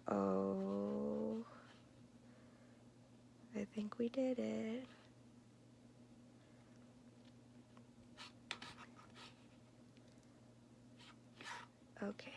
Oh, I think we did it. Okay.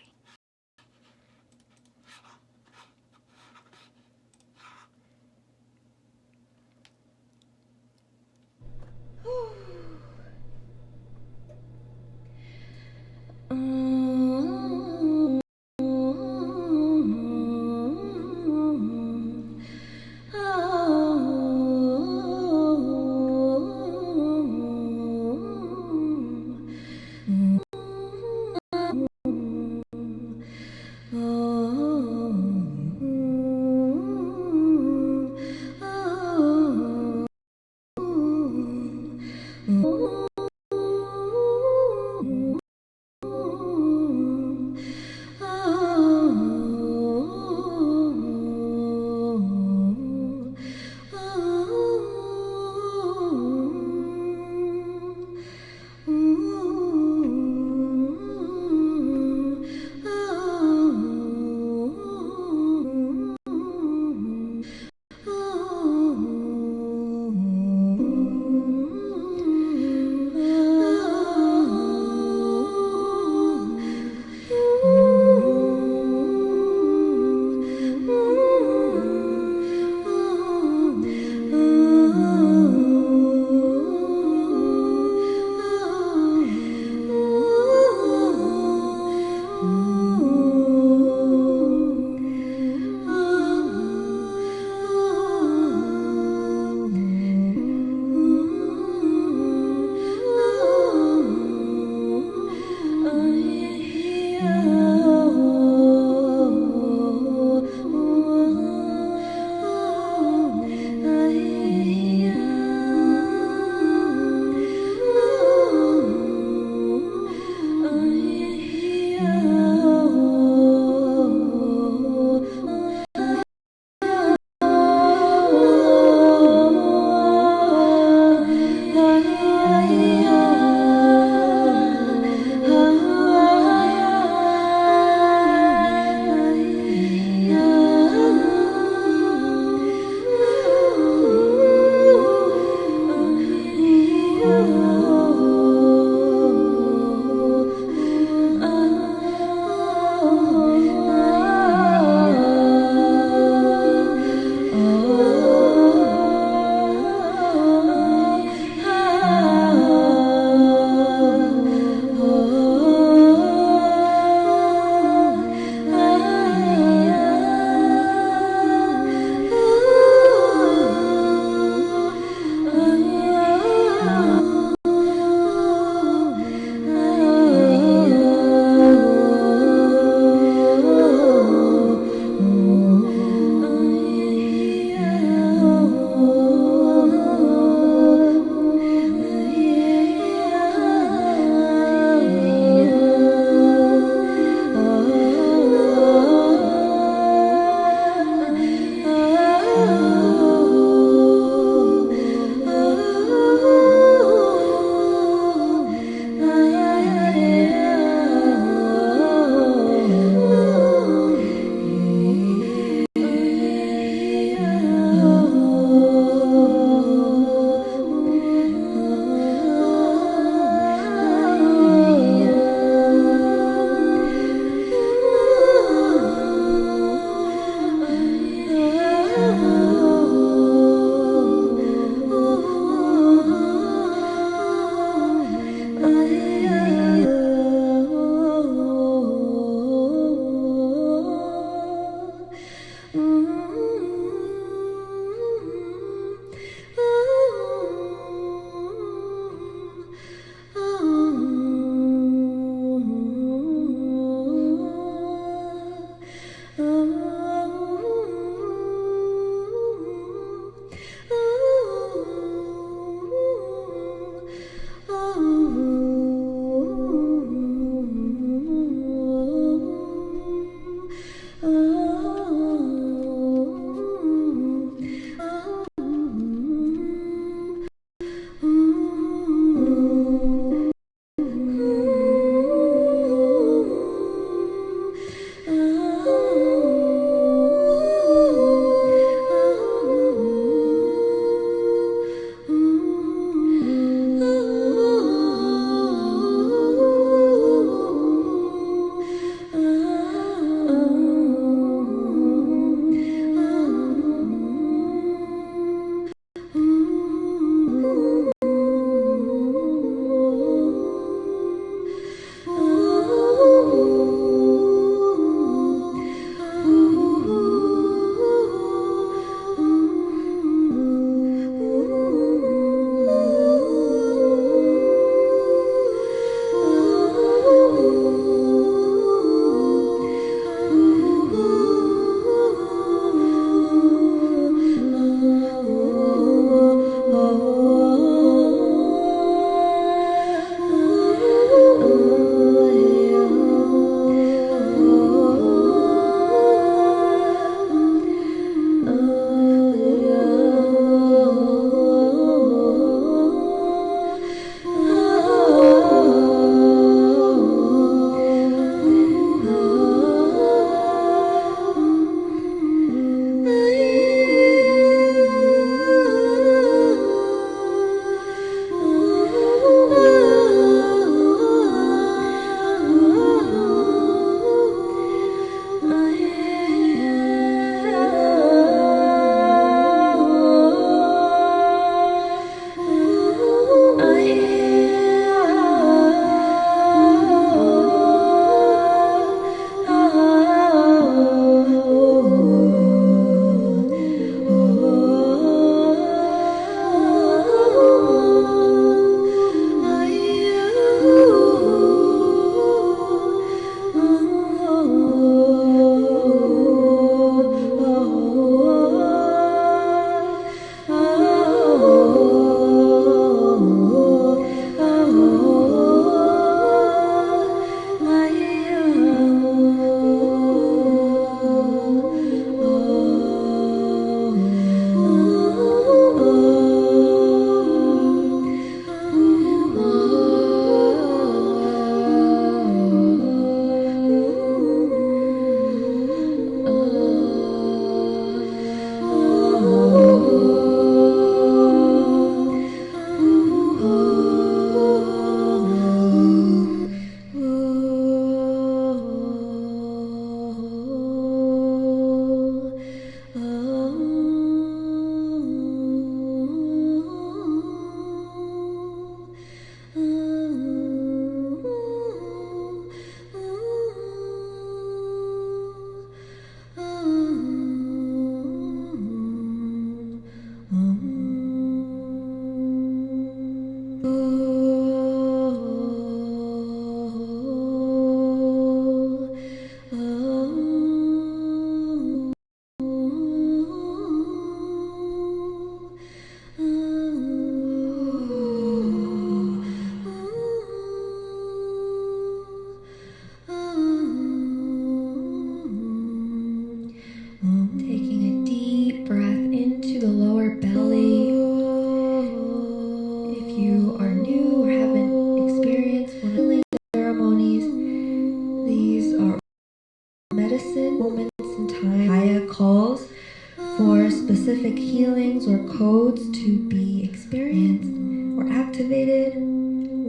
specific healings or codes to be experienced or activated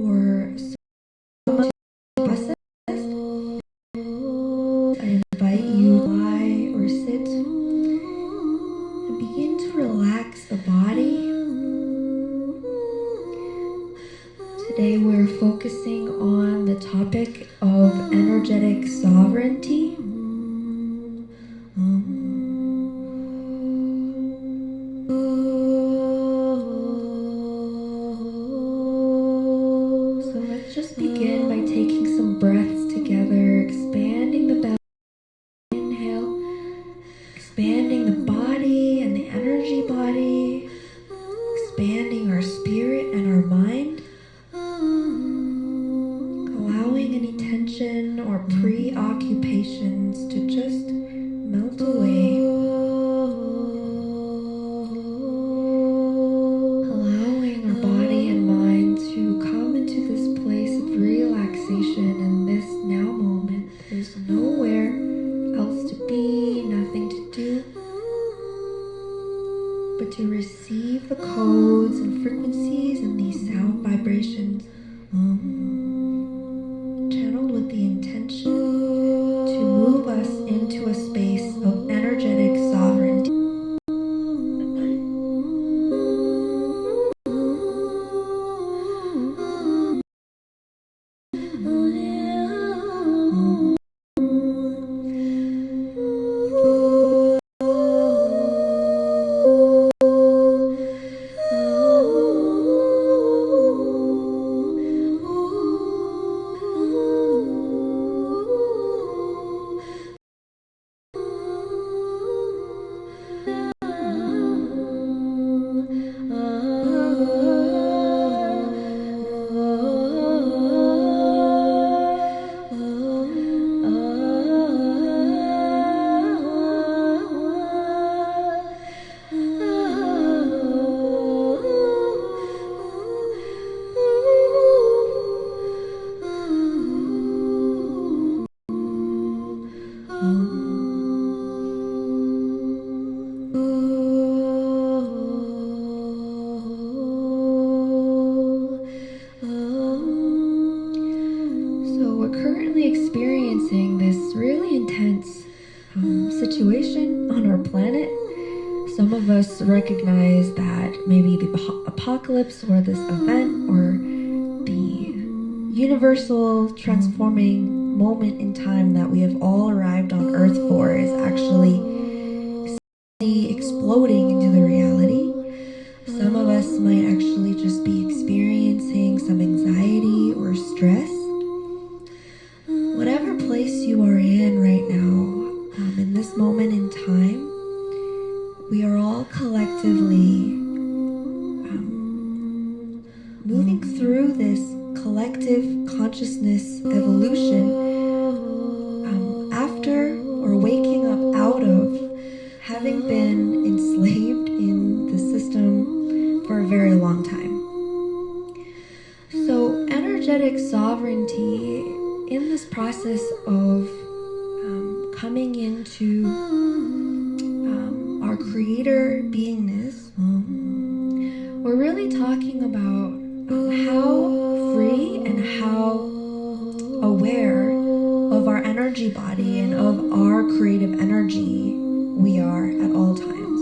or processed, I invite you to lie or sit and begin to relax the body. Today we're focusing on the topic of energetic sovereignty. So let's just begin by taking some breaths together, expanding the belly. Inhale, expanding the body and the energy body, expanding our spirit and our mind. Allowing any tension or preoccupations to just melt away. Allowing our body and mind to come into this place of relaxation in this now moment. There's nowhere else to be, nothing to do, but to receive the codes and frequencies and these sound vibrations. Channeled with the intention to move us into a space of energetic sovereignty. Experiencing this really intense situation on our planet. Some of us recognize that maybe the apocalypse or this event or the universal transforming moment in time that we have all arrived on Earth for is actually exploding into the reality. Some of us might actually just be experiencing some anxiety or stress. Whatever place you are in right now, in this moment in time, we are all collectively moving through this collective consciousness evolution after or waking up out of having been enslaved in the system for a very long time. So energetic sovereignty in this process of coming into our creator beingness, we're really talking about how free and how aware of our energy body and of our creative energy we are at all times.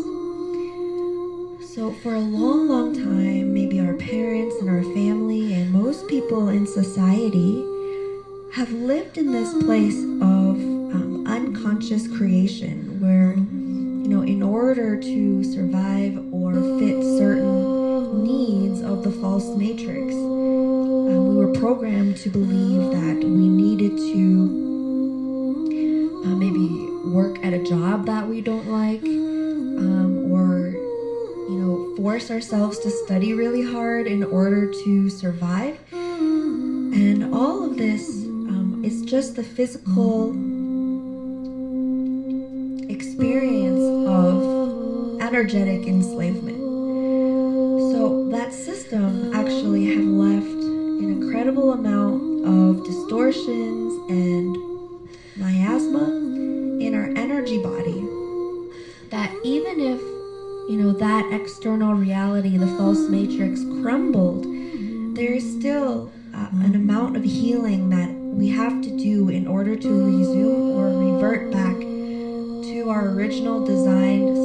So for a long, long time, maybe our parents and our family and most people in society have lived in this place of unconscious creation where, in order to survive or fit certain needs of the false matrix, we were programmed to believe that we needed to maybe work at a job that we don't like, or force ourselves to study really hard in order to survive. And all of this is just the physical experience of energetic enslavement. So that system actually had left an incredible amount of distortions and miasma in our energy body that even if that external reality, the false matrix, crumbled, there is still an amount of healing that we have to do in order to resume or revert back to our original designed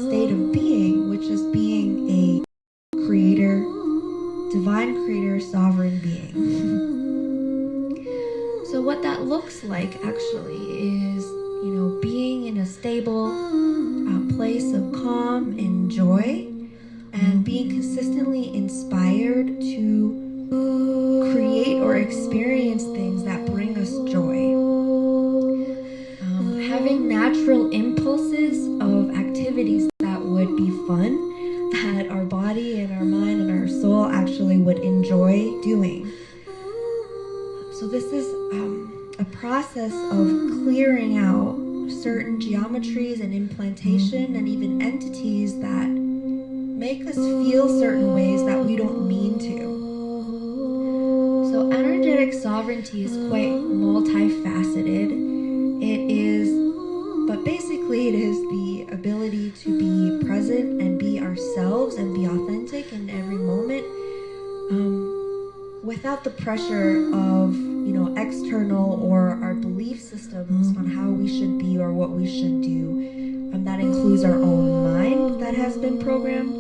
state of being, which is being a creator, divine creator, sovereign being. So what that looks like actually is, being in a stable place of calm and joy, and being consistently inspired to create or experience things that bring us joy. Having natural impulses of activities that would be fun, that our body and our mind and our soul actually would enjoy doing. So this is a process of clearing out certain geometries and implantation and even entities that make us feel certain ways that we don't mean to. So energetic sovereignty is quite multifaceted. But basically it is the ability to be present and be ourselves and be authentic in every moment, without the pressure of external or our belief systems on how we should be or what we should do. That includes our own mind that has been programmed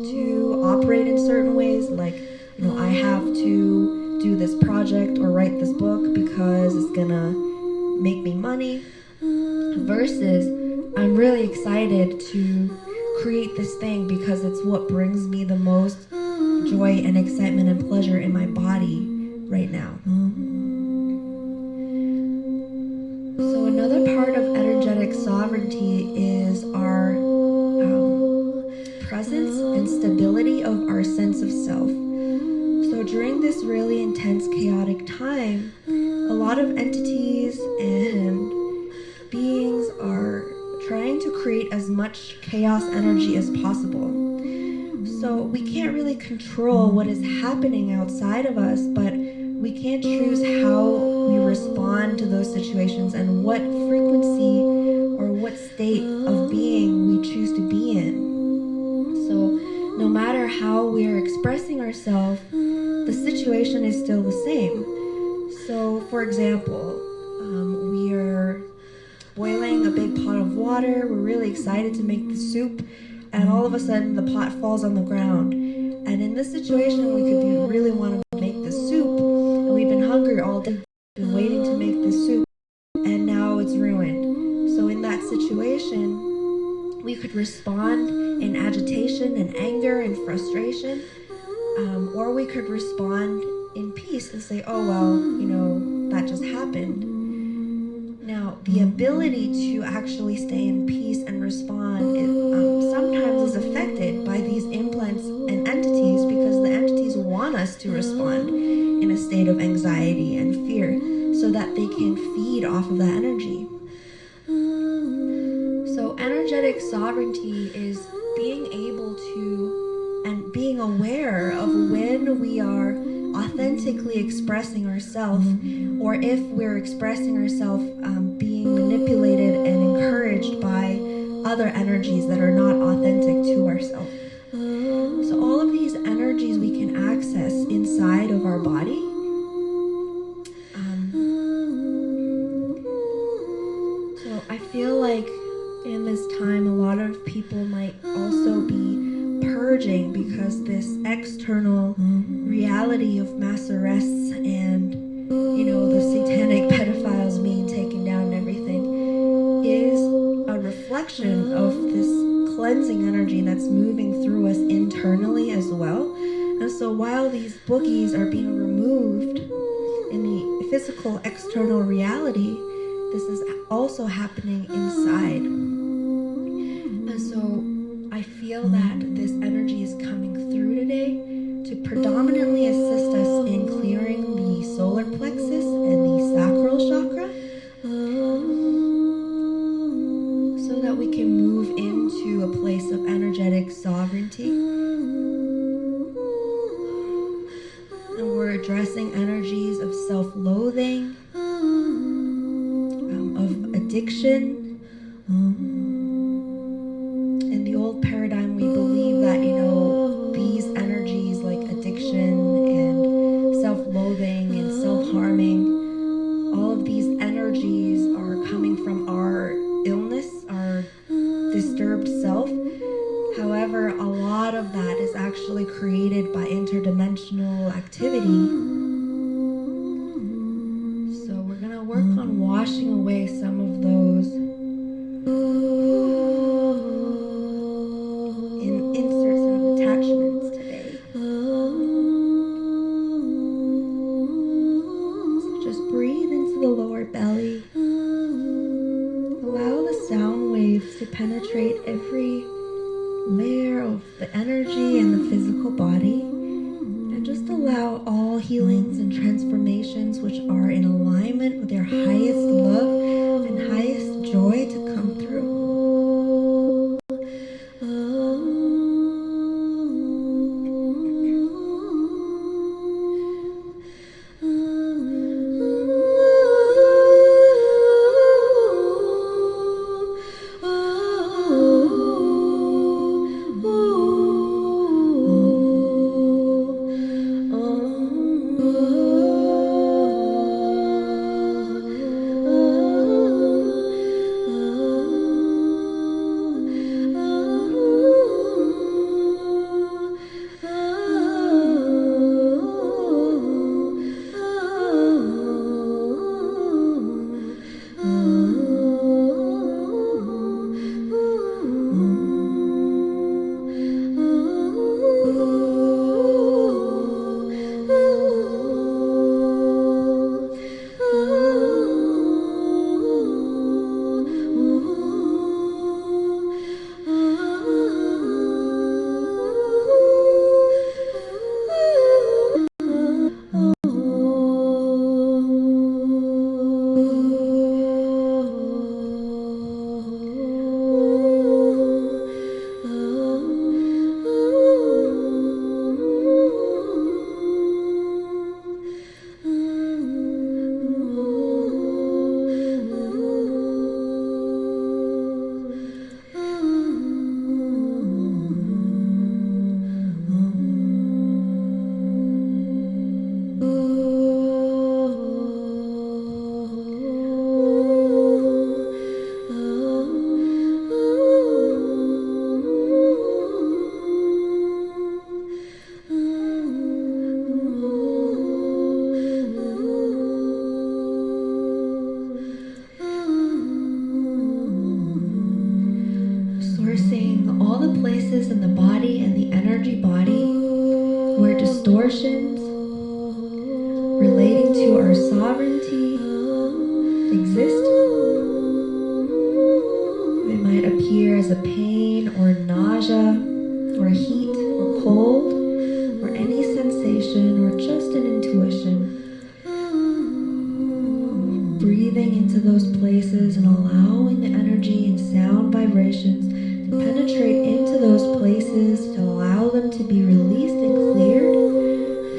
to operate in certain ways, like I have to do this project or write this book because it's gonna make me money, versus I'm really excited to create this thing because it's what brings me the most joy and excitement and pleasure in my body right now. So another part of energetic sovereignty is our presence and stability of our sense of self. So during this really intense, chaotic time, a lot of entities and beings are trying to create as much chaos energy as possible. So we can't really control what is happening outside of us, but we can choose how we respond to those situations and what frequency or what state of being we choose to be in. So no matter how we're expressing ourselves, the situation is still the same. So for example, we are boiling a big pot of water, we're really excited to make the soup, and all of a sudden the pot falls on the ground. And in this situation, we could really want to make the soup, and we've been hungry all day, been waiting to make the soup, and now it's ruined. So in that situation, we could respond in agitation and anger and frustration, or we could respond in peace and say, oh well, that just happened. Now, the ability to actually stay in peace and respond sometimes is affected by these implants and entities, because the entities want us to respond in a state of anxiety and fear so that they can feed off of that energy. So energetic sovereignty is being able to and being aware of when we are authentically expressing ourselves, or if we're expressing ourselves being manipulated and encouraged by other energies that are not authentic to ourselves. So all of these energies we can access inside of our body. So I feel like in this time a lot of people might also be purging, because this external reality of mass arrests and the satanic pedophiles being taken down and everything is a reflection of this cleansing energy that's moving through us internally as well. And so while these boogies are being removed in the physical external reality, this is also happening inside. And so I feel that this energy is coming through today to predominantly assist us in clearing the solar plexus and the sacral chakra, so that we can move into a place of energetic sovereignty. And we're addressing energies of self-loathing, of addiction, self-loathing and self-harming. All of these energies are coming from our illness, our disturbed self. However, a lot of that is actually created by interdimensional activity. So we're going to work on washing away some of those and insert some attachments today. So just breathe into the lower belly. Allow the sound waves to penetrate every layer of the energy and the physical body, and just allow all healings and transformations which are in alignment with your highest love and highest joy to come through. All the places in the body and the energy body where distortions relating to our sovereignty exist. They might appear as a pain or nausea or heat or cold or any sensation or just an intuition. Breathing into those places and allowing the energy and sound vibrations to penetrate into those places, to allow them to be released and cleared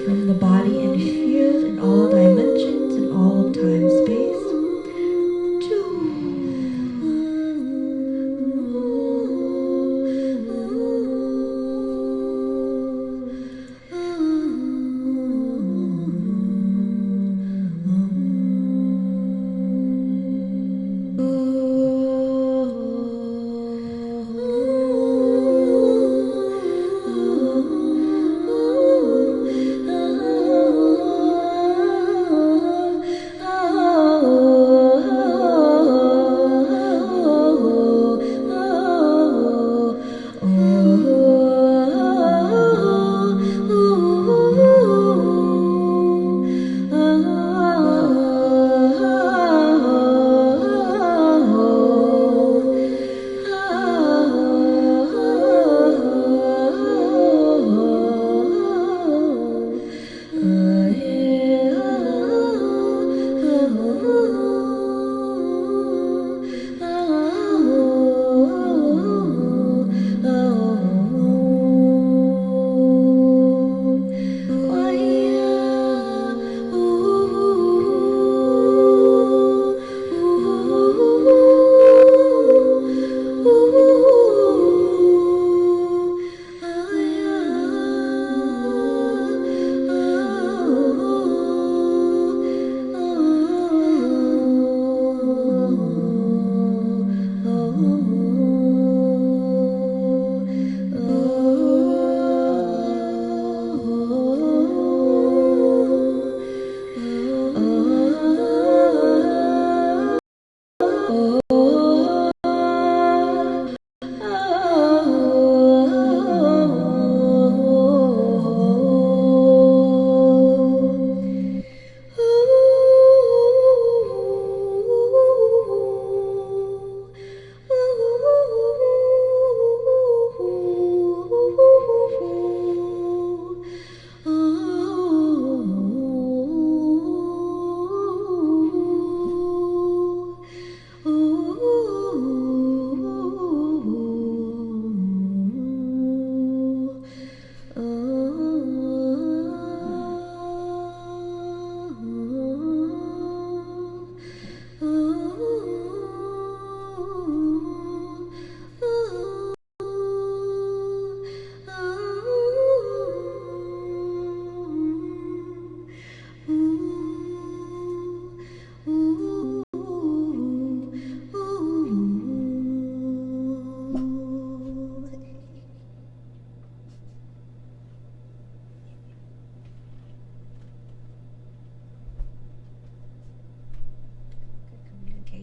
from the body and field in all dimensions and all of time space. Oh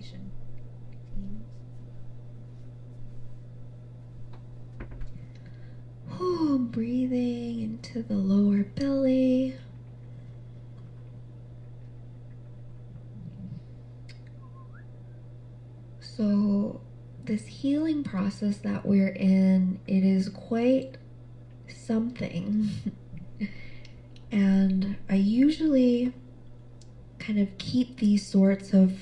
meditation teams. Breathing into the lower belly. So this healing process that we're in, it is quite something. And I usually kind of keep these sorts of,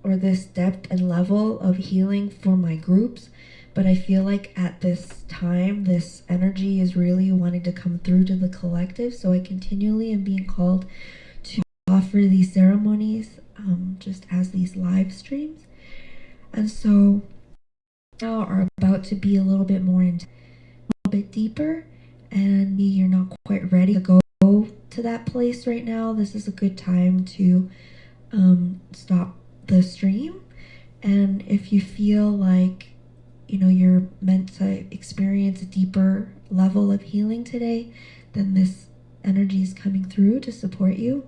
or this depth and level of healing for my groups, but I feel like at this time, this energy is really wanting to come through to the collective, so I continually am being called to offer these ceremonies just as these live streams. And so now are about to be a little bit more into, a little bit deeper, and you're not quite ready to go to that place right now. This is a good time to stop the stream. And if you feel like you're meant to experience a deeper level of healing today, then this energy is coming through to support you.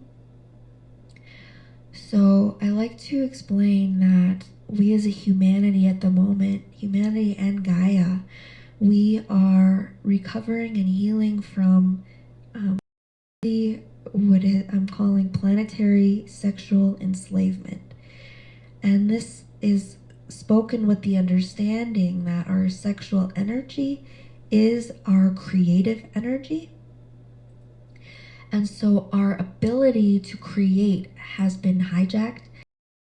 So I like to explain that we as a humanity at the moment, humanity and Gaia, we are recovering and healing from what I'm calling planetary sexual enslavement. And this is spoken with the understanding that our sexual energy is our creative energy. And so our ability to create has been hijacked.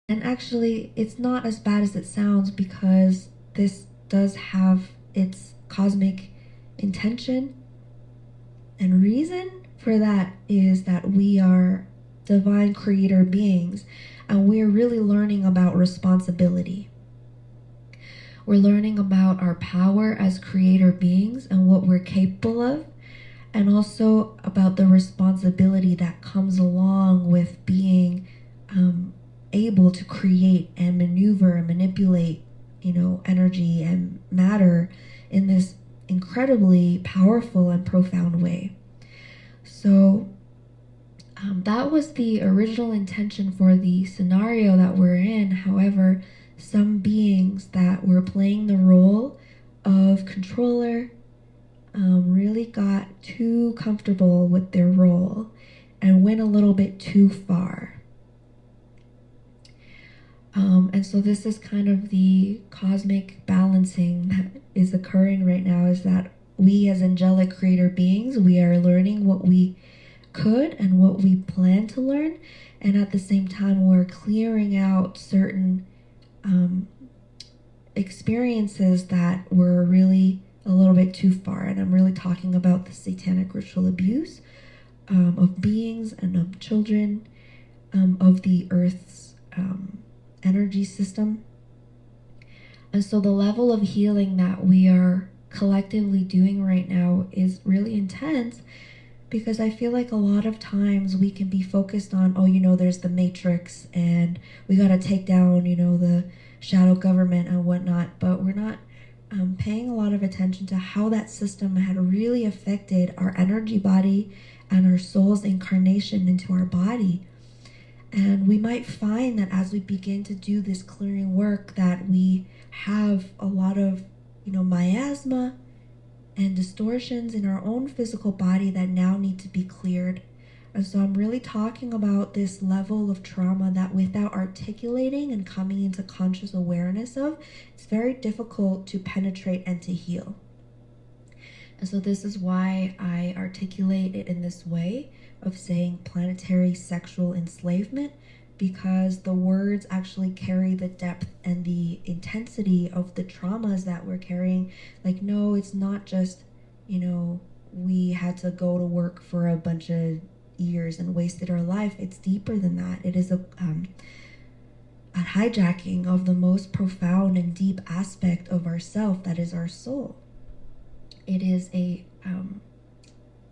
And actually, it's not as bad as it sounds, because this does have its cosmic intention. And reason for that is that we are divine creator beings, and we're really learning about responsibility. We're learning about our power as creator beings and what we're capable of, and also about the responsibility that comes along with being able to create and maneuver and manipulate, energy and matter in this incredibly powerful and profound way. So that was the original intention for the scenario that we're in. However, some beings that were playing the role of controller really got too comfortable with their role and went a little bit too far. And so this is kind of the cosmic balancing that is occurring right now, is that we as angelic creator beings, we are learning what we could and what we plan to learn, and at the same time we're clearing out certain experiences that were really a little bit too far. And I'm really talking about the satanic ritual abuse of beings and of children of the Earth's energy system. And so the level of healing that we are collectively doing right now is really intense, because I feel like a lot of times we can be focused on, there's the matrix and we got to take down, the shadow government and whatnot, but we're not paying a lot of attention to how that system had really affected our energy body and our soul's incarnation into our body. And we might find that as we begin to do this clearing work, that we have a lot of, miasma and distortions in our own physical body that now need to be cleared. And so I'm really talking about this level of trauma that, without articulating and coming into conscious awareness of, it's very difficult to penetrate and to heal. And so this is why I articulate it in this way of saying planetary sexual enslavement, because the words actually carry the depth and the intensity of the traumas that we're carrying. Like, no, it's not just, we had to go to work for a bunch of years and wasted our life. It's deeper than that. It is a hijacking of the most profound and deep aspect of ourself, that is our soul. It is an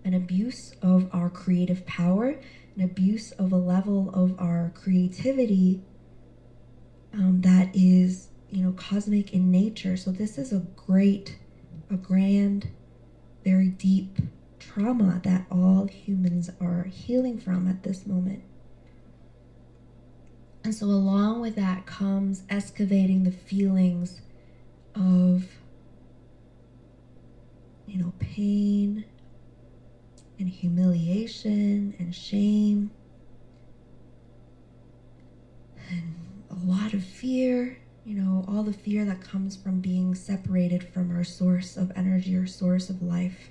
abuse of our creative power, an abuse of a level of our creativity that is, cosmic in nature. So this is a grand, very deep trauma that all humans are healing from at this moment. And so along with that comes excavating the feelings of, pain and humiliation and shame and a lot of fear, all the fear that comes from being separated from our source of energy or source of life.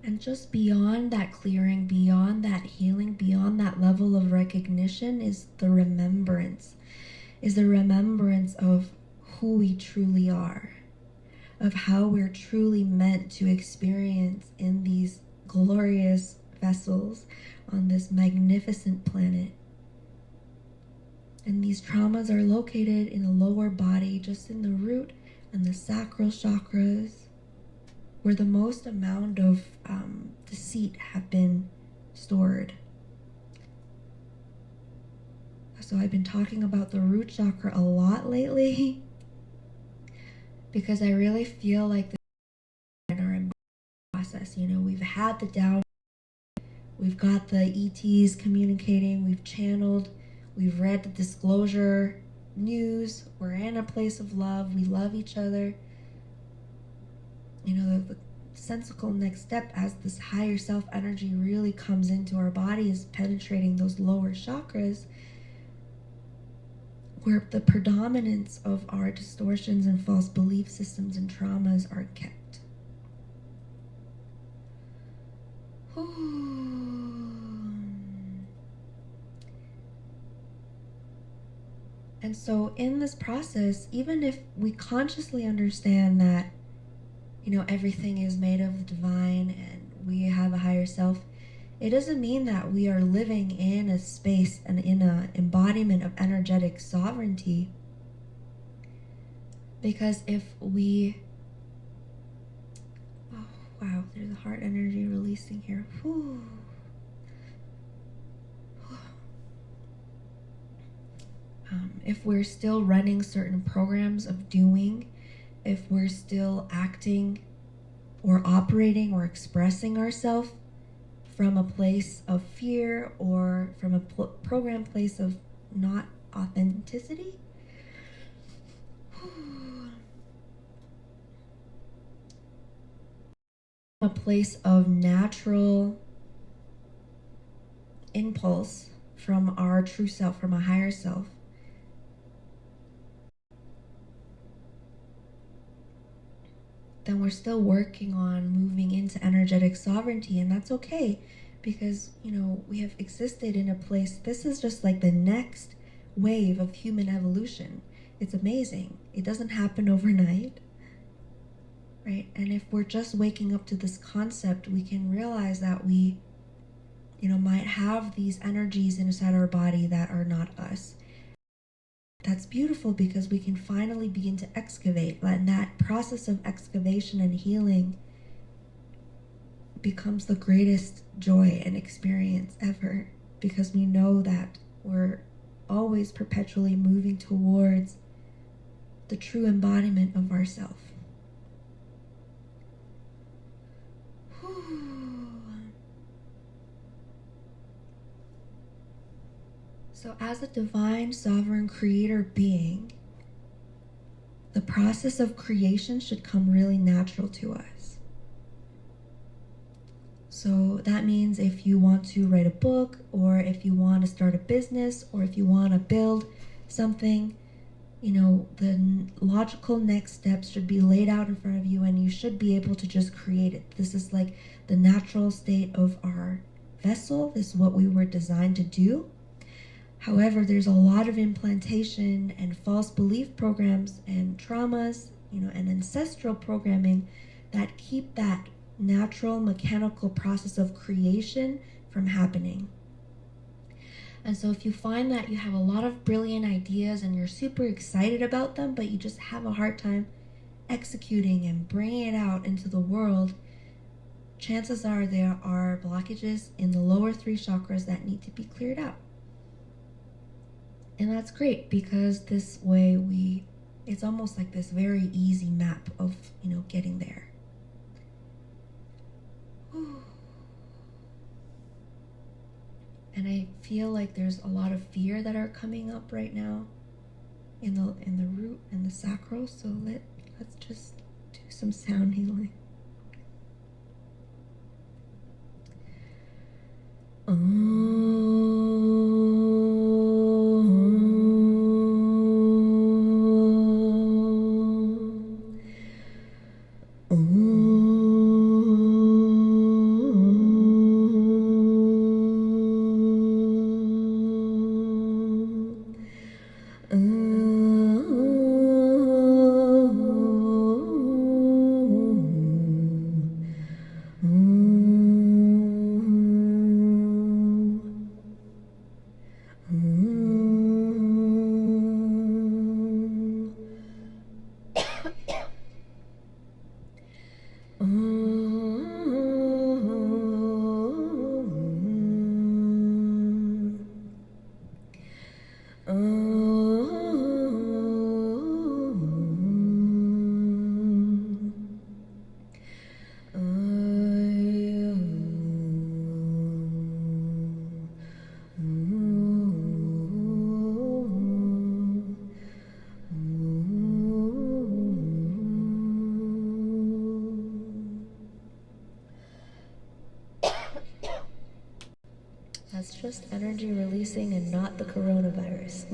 And just beyond that clearing, beyond that healing, beyond that level of recognition is the remembrance of who we truly are, of how we're truly meant to experience in these glorious vessels on this magnificent planet. And these traumas are located in the lower body, just in the root and the sacral chakras, where the most amount of deceit have been stored. So I've been talking about the root chakra a lot lately because I really feel like this in our process. We've had the down, we've got the ETs communicating, we've channeled, we've read the disclosure news, we're in a place of love, we love each other. The sensical next step as this higher self energy really comes into our body is penetrating those lower chakras, where the predominance of our distortions and false belief systems and traumas are kept. And so in this process, even if we consciously understand that everything is made of the divine and we have a higher self, it doesn't mean that we are living in a space and in an embodiment of energetic sovereignty. Because if we... Oh, wow, there's a heart energy releasing here. Whew. If we're still running certain programs of doing, if we're still acting or operating or expressing ourselves from a place of fear or from a program place of not authenticity, a place of natural impulse from our true self, from a higher self, then we're still working on moving into energetic sovereignty, and that's okay because, we have existed in a place, this is just like the next wave of human evolution. It's amazing. It doesn't happen overnight, right? And if we're just waking up to this concept, we can realize that we, might have these energies inside our body that are not us. That's beautiful because we can finally begin to excavate, and that process of excavation and healing becomes the greatest joy and experience ever, because we know that we're always perpetually moving towards the true embodiment of ourself. So as a divine, sovereign creator being, the process of creation should come really natural to us. So that means if you want to write a book, or if you want to start a business, or if you want to build something, the logical next steps should be laid out in front of you and you should be able to just create it. This is like the natural state of our vessel. This is what we were designed to do. However, there's a lot of implantation and false belief programs and traumas, and ancestral programming that keep that natural mechanical process of creation from happening. And so if you find that you have a lot of brilliant ideas and you're super excited about them, but you just have a hard time executing and bringing it out into the world, chances are there are blockages in the lower 3 chakras that need to be cleared out. And that's great because this way it's almost like this very easy map of, getting there. And I feel like there's a lot of fear that are coming up right now in the root and the sacral. So let's just do some sound healing. That's just energy releasing and not the coronavirus.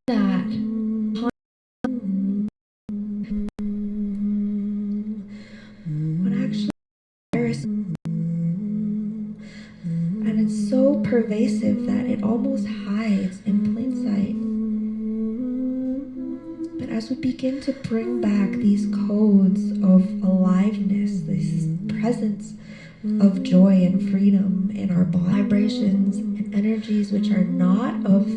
that what actually virus, and it's so pervasive that it almost hides in plain sight. But as we begin to bring back these codes of aliveness, this presence of joy and freedom in our vibrations and energies which are not of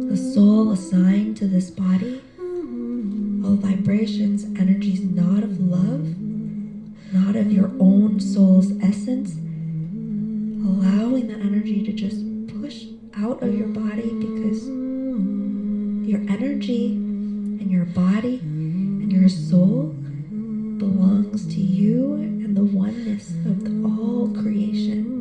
the soul assigned to this body, all vibrations, energies not of love, not of your own soul's essence, allowing that energy to just push out of your body, because your energy and your body and your soul belongs to you and the oneness of all creation.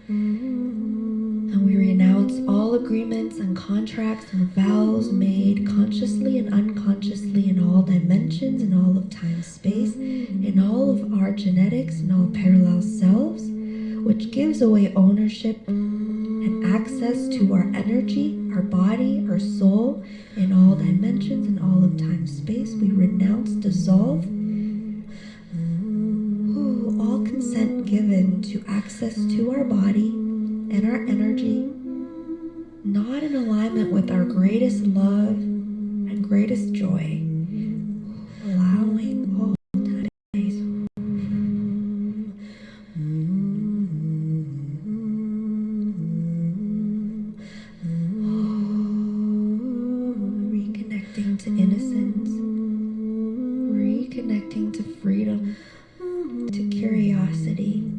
And we renounce all agreements and contracts and vows made consciously and unconsciously in all dimensions, in all of time, space, in all of our genetics, in all parallel selves, which gives away ownership and access to our energy, our body, our soul, in all dimensions, in all of time, space. We renounce, dissolve all consent given to access to our body and our energy, not in alignment with our greatest love and greatest joy, allowing all time. Reconnecting to innocence, reconnecting to freedom, to curiosity.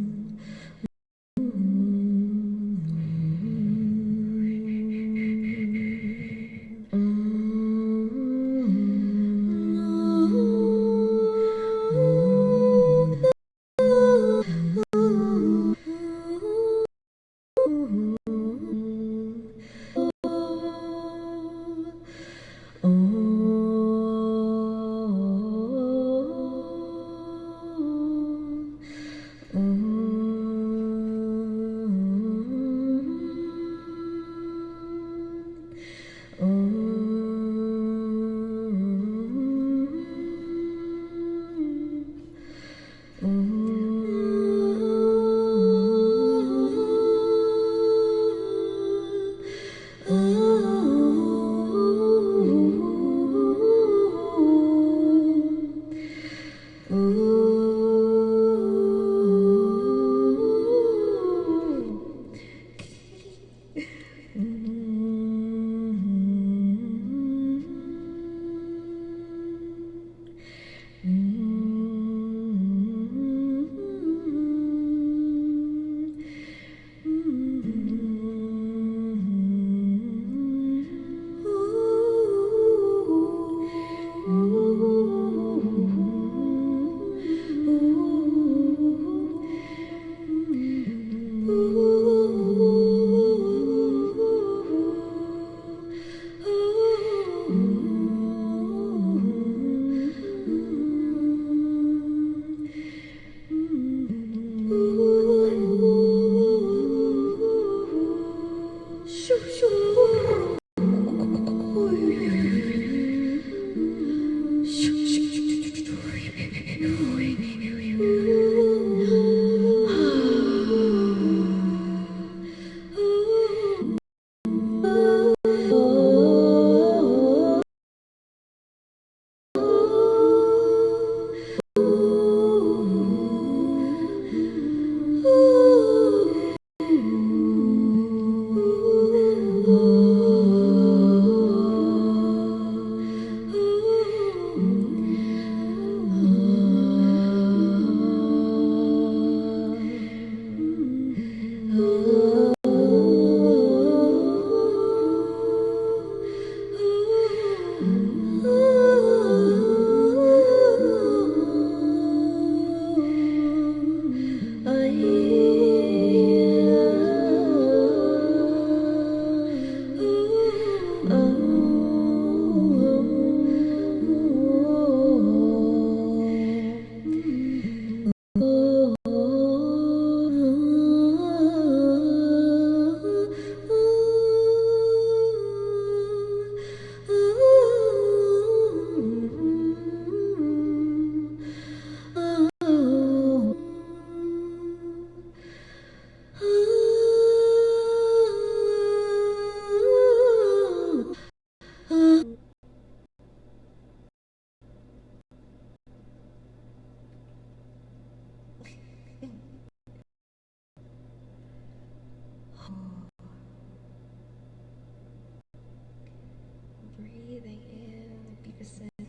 Breathing in, deepest in.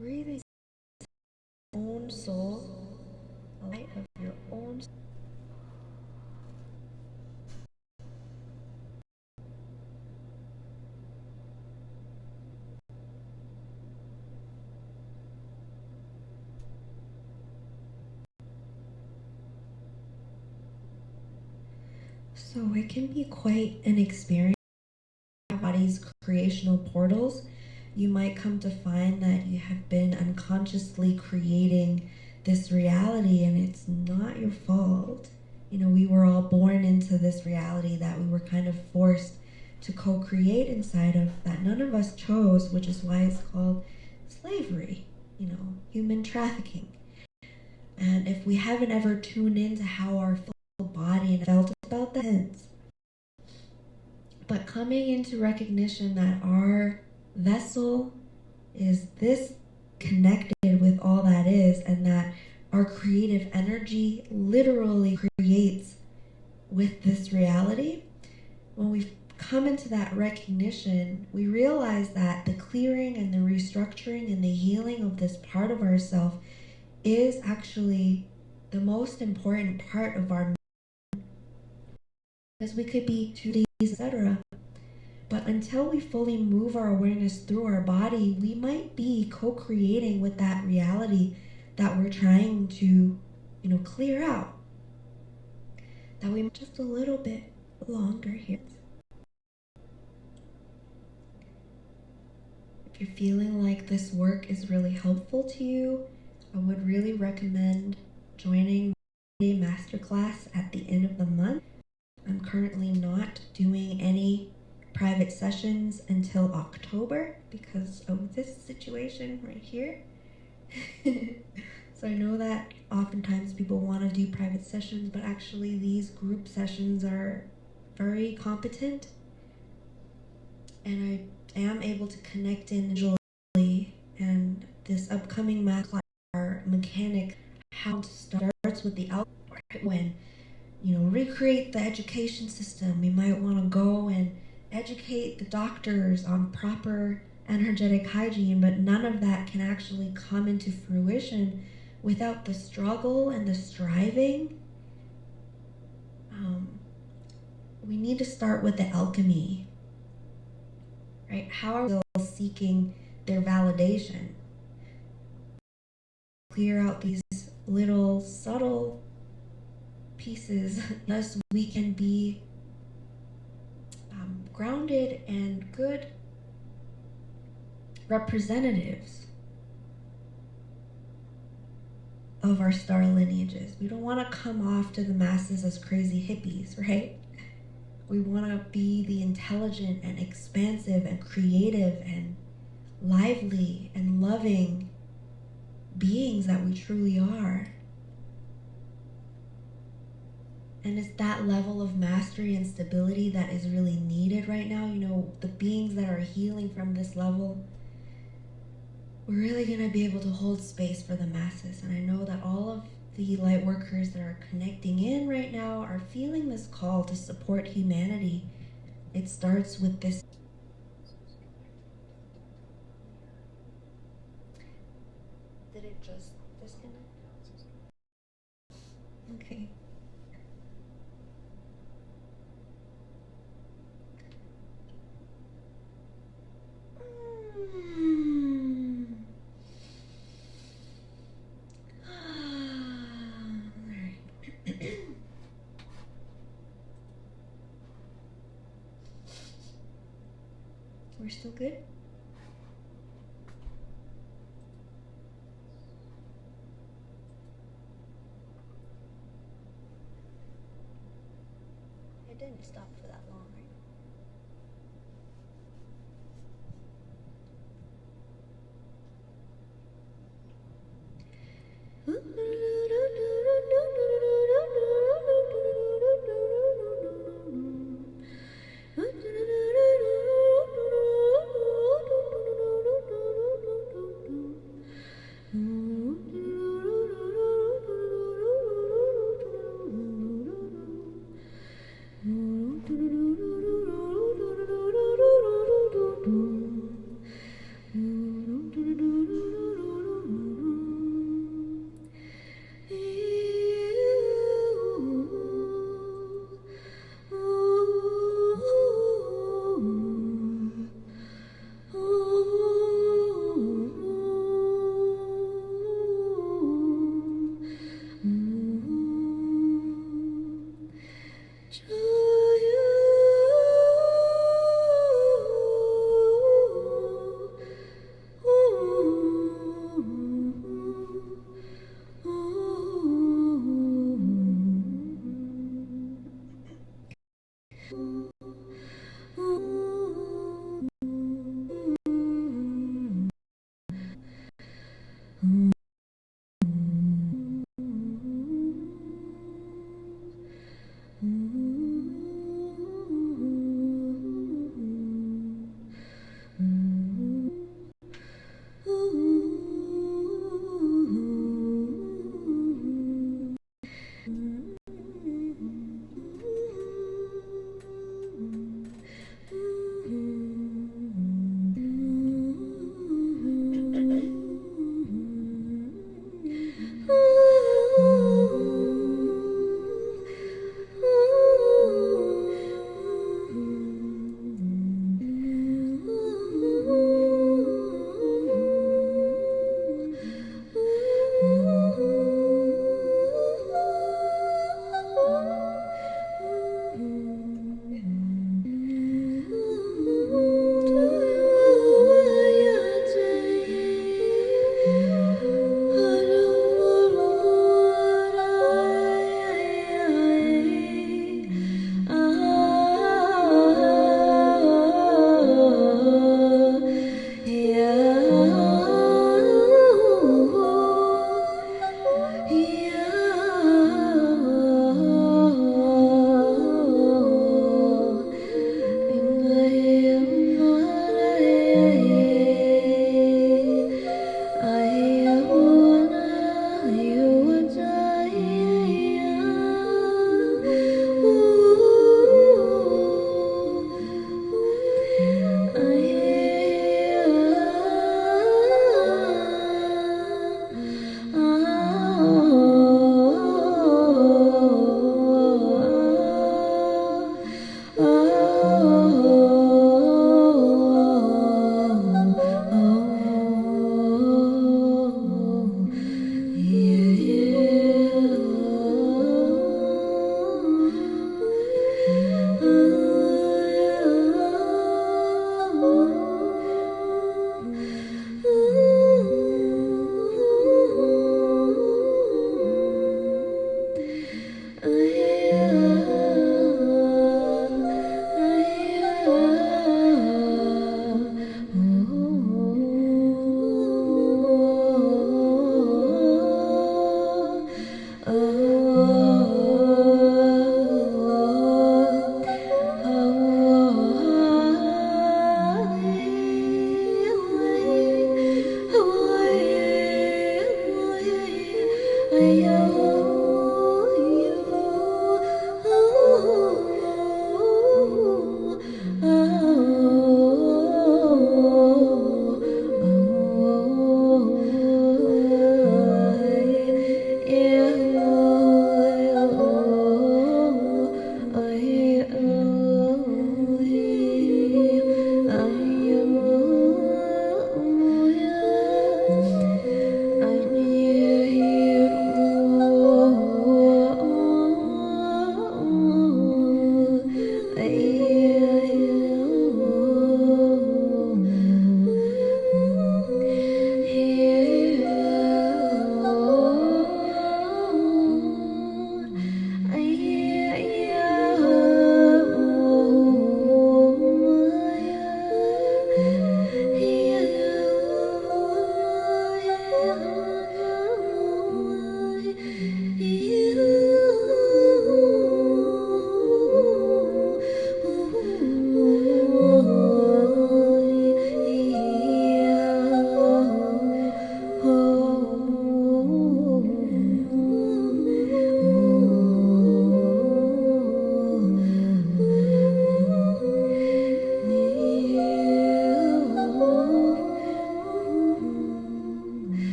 Breathing in your own soul, the light of your own soul. So it can be quite an experience. Body's creational portals, you might come to find that you have been unconsciously creating this reality, and it's not your fault. You know, we were all born into this reality that we were kind of forced to co-create inside of, that none of us chose, which is why it's called slavery, you know, human trafficking. And if we haven't ever tuned into how our full body and felt about that, but coming into recognition that our vessel is this connected with all that is, and that our creative energy literally creates with this reality. When we come into that recognition, we realize that the clearing and the restructuring and the healing of this part of ourself is actually the most important part of our, because we could be 2D, etc. But until we fully move our awareness through our body, we might be co-creating with that reality that we're trying to, you know, clear out. That we just a little bit longer here. If you're feeling like this work is really helpful to you, I would really recommend joining a masterclass at the end of the month. I'm currently not doing any private sessions until October because of this situation right here. So I know that oftentimes people want to do private sessions, but actually these group sessions are very competent, and I am able to connect individually. And this upcoming masterclass, our mechanic, how to starts with the output. When, you know, recreate the education system, we might want to go and educate the doctors on proper energetic hygiene, but none of that can actually come into fruition without the struggle and the striving. We need to start with the alchemy, right? How are we still seeking their validation? Clear out these little subtle pieces, thus we can be grounded and good representatives of our star lineages. We don't want to come off to the masses as crazy hippies, right? We want to be the intelligent and expansive and creative and lively and loving beings that we truly are. And it's that level of mastery and stability that is really needed right now. You know, the beings that are healing from this level, we're really going to be able to hold space for the masses. And I know that all of the light workers that are connecting in right now are feeling this call to support humanity. It starts with this. Did it just disconnect? Okay. We're still good? It didn't stop for that long, right?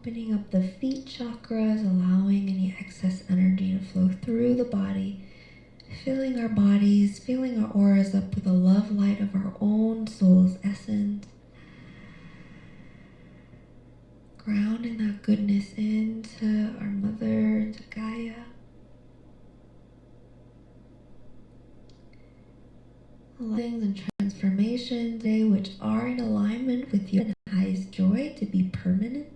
Opening up the feet chakras, allowing any excess energy to flow through the body, filling our bodies, filling our auras up with the love light of our own soul's essence, grounding that goodness into our mother, into Gaia. Things and transformations today which are in alignment with your highest joy to be permanent.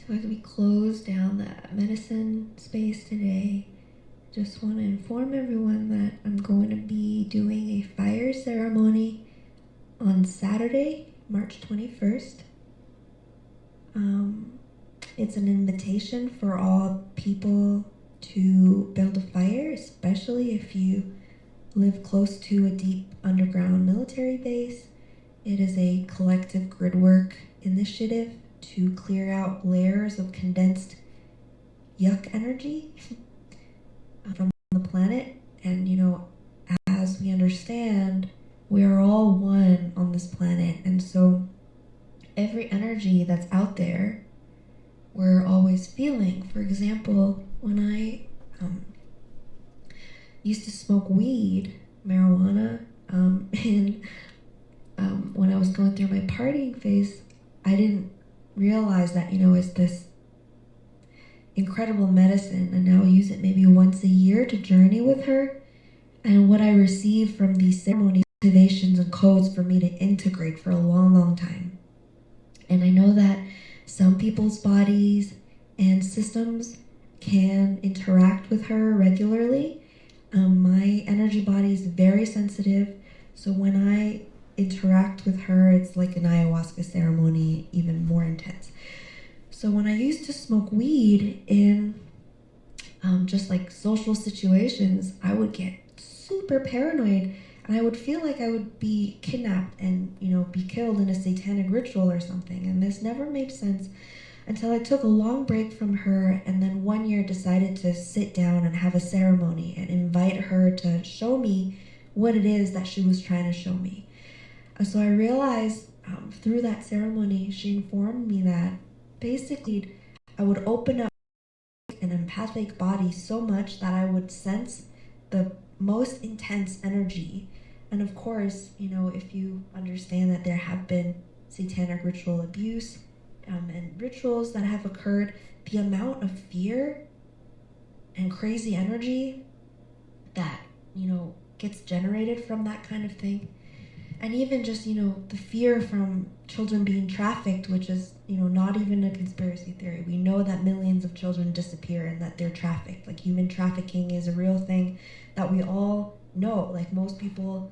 So as we close down the medicine space today, just want to inform everyone that I'm going to be doing a fire ceremony on Saturday, March 21st. It's an invitation for all people to build a fire, especially if you live close to a deep underground military base. It is a collective grid work initiative to clear out layers of condensed yuck energy from the planet. And as we understand, we are all one on this planet, and so every energy that's out there we're always feeling. For example, when I used to smoke weed, marijuana, and when I was going through my partying phase, I didn't realize that, it's this incredible medicine, and now I use it maybe once a year to journey with her. And what I receive from these ceremonies, activations and codes for me to integrate for a long, long time. And I know that some people's bodies and systems can interact with her regularly. My energy body is very sensitive, so when I interact with her, it's like an ayahuasca ceremony, even more intense. So when I used to smoke weed in just like social situations, I would get super paranoid, and I would feel like I would be kidnapped and be killed in a satanic ritual or something. And this never made sense until I took a long break from her, and then one year decided to sit down and have a ceremony and invite her to show me what it is that she was trying to show me. So I realized through that ceremony, she informed me that basically I would open up an empathic body so much that I would sense the most intense energy. And of course, if you understand that there have been satanic ritual abuse and rituals that have occurred, the amount of fear and crazy energy that, gets generated from that kind of thing And even just, the fear from children being trafficked, which is, not even a conspiracy theory. We know that millions of children disappear and that they're trafficked. Like, human trafficking is a real thing that we all know. Like, most people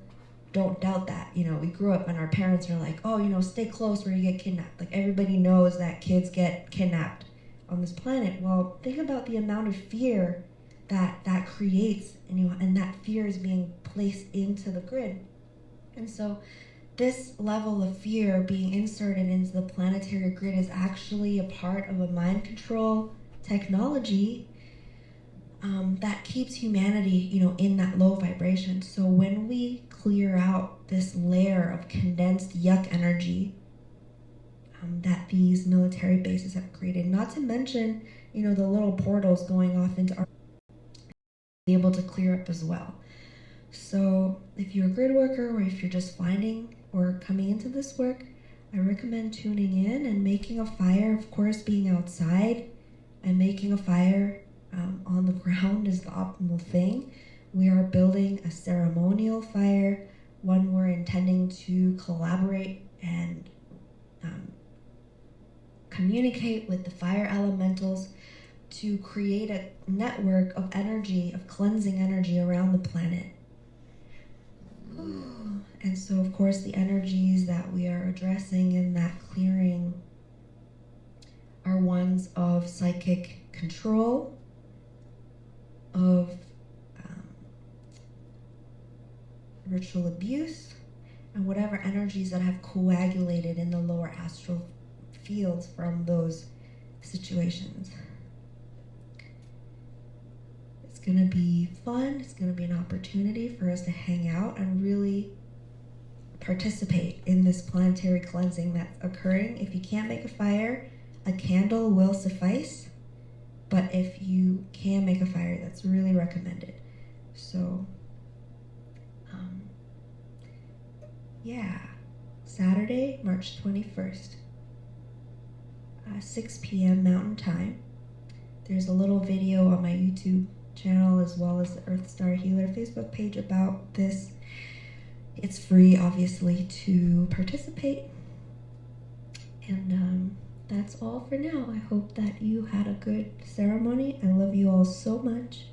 don't doubt that. We grew up and our parents are like, oh, stay close or you get kidnapped. Like, everybody knows that kids get kidnapped on this planet. Well, think about the amount of fear that creates, and that fear is being placed into the grid. And so this level of fear being inserted into the planetary grid is actually a part of a mind control technology that keeps humanity, in that low vibration. So when we clear out this layer of condensed yuck energy that these military bases have created, not to mention, the little portals going off into our, be able to clear up as well. So if you're a grid worker or if you're just finding or coming into this work, I recommend tuning in and making a fire. Of course, being outside and making a fire on the ground is the optimal thing. We are building a ceremonial fire, one we're intending to collaborate and communicate with the fire elementals to create a network of energy, of cleansing energy around the planet. And so, of course, the energies that we are addressing in that clearing are ones of psychic control, of ritual abuse, and whatever energies that have coagulated in the lower astral fields from those situations. It's going to be fun. It's going to be an opportunity for us to hang out and really participate in this planetary cleansing that's occurring. If you can't make a fire, a candle will suffice. But if you can make a fire, that's really recommended. So, Saturday, March 21st, 6 p.m. Mountain Time. There's a little video on my YouTube channel as well as the EarthStar Healer Facebook page about this. It's free, obviously, to participate. And that's all for now. I hope that you had a good ceremony. I love you all so much.